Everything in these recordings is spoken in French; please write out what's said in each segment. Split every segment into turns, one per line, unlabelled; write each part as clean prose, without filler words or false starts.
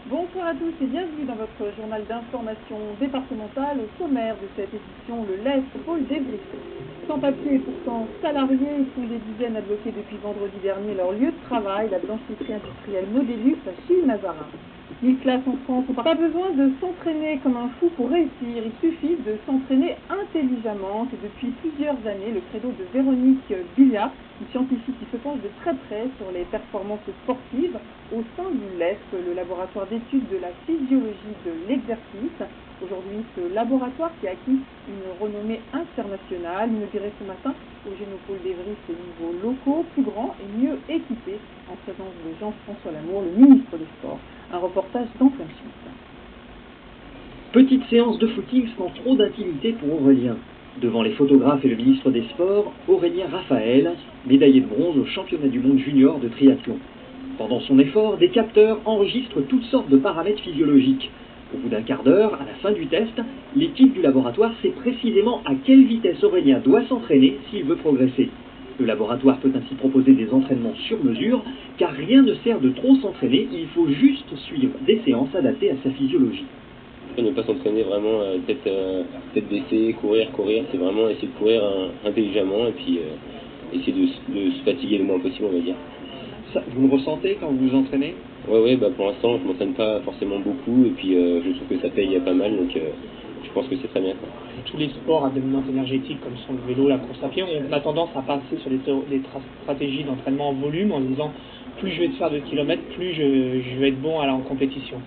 Bonsoir à tous et bienvenue dans votre journal d'information départementale. Au sommaire de cette édition, le LES Paul d'Evry. Sans papier et pourtant salariés, sont des dizaines à bloquer depuis vendredi dernier leur lieu de travail, la blanchisserie industrielle Modellus à Chille-Mazarin. 1000 classes en France n'ont pas besoin de s'entraîner comme un fou pour réussir, il suffit de s'entraîner intelligemment. C'est depuis plusieurs années le credo de Véronique Billat, une scientifique qui se penche de très près sur les performances sportives au sein du LES, le laboratoire d'études de la physiologie de l'exercice. Aujourd'hui, ce laboratoire qui a acquis une renommée internationale, inauguré ce matin au Génopôle d'Evry ses niveaux locaux, plus grands et mieux équipés, en présence de Jean-François Lamour, le ministre des Sports. Un reportage d'Antoine Schmitt.
Petite séance de footing sans trop d'intimité pour Aurélien. Devant les photographes et le ministre des Sports, Aurélien Raphaël, médaillé de bronze au championnat du monde junior de triathlon. Pendant son effort, des capteurs enregistrent toutes sortes de paramètres physiologiques. Au bout d'un quart d'heure, à la fin du test, l'équipe du laboratoire sait précisément à quelle vitesse Aurélien doit s'entraîner s'il veut progresser. Le laboratoire peut ainsi proposer des entraînements sur mesure, car rien ne sert de trop s'entraîner, il faut juste suivre des séances adaptées à sa physiologie.
Ne pas s'entraîner vraiment tête baissée, courir, c'est vraiment essayer de courir intelligemment et puis essayer de se fatiguer le moins possible, on va dire.
Ça, vous le ressentez quand vous vous entraînez?
Ouais, pour l'instant je m'entraîne pas forcément beaucoup et puis je trouve que ça paye pas mal, donc je pense que c'est très bien.
Tous les sports à dominante énergétique comme sont le vélo, la course à pied, on a tendance à passer sur des stratégies d'entraînement en volume en disant plus je vais faire de kilomètres, plus je vais être bon en compétition.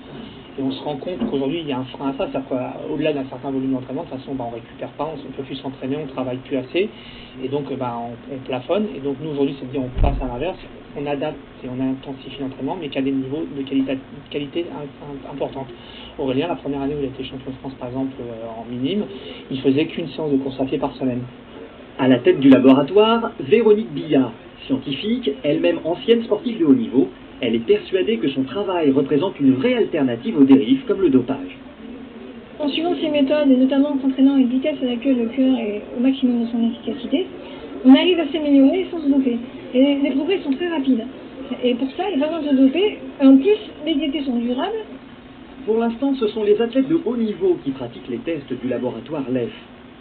Et on se rend compte qu'aujourd'hui il y a un frein à ça, c'est-à-dire qu'au-delà d'un certain volume d'entraînement, de toute façon on récupère pas, on ne peut plus s'entraîner, on travaille plus assez, et donc on plafonne. Et donc nous aujourd'hui c'est de dire on passe à l'inverse, on adapte et on intensifie l'entraînement, mais qu'à des niveaux de qualité importante. Aurélien, la première année où il a été champion de France par exemple en minime, il faisait qu'une séance de course à pied par semaine.
À la tête du laboratoire, Véronique Billat, scientifique, elle-même ancienne sportive de haut niveau. Elle est persuadée que son travail représente une vraie alternative aux dérives comme le dopage.
En suivant ces méthodes, et notamment en s'entraînant avec vitesse à laquelle le cœur est au maximum de son efficacité, on arrive à s'améliorer sans se doper. Et les progrès sont très rapides. Et pour ça, il n'y a pas besoin de se doper. En plus, les diétés sont durables.
Pour l'instant, ce sont les athlètes de haut niveau qui pratiquent les tests du laboratoire LEF.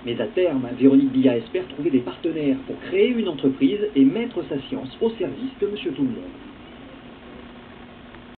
Mais à terme, Véronique Billat espère trouver des partenaires pour créer une entreprise et mettre sa science au service de Monsieur Tout le Monde.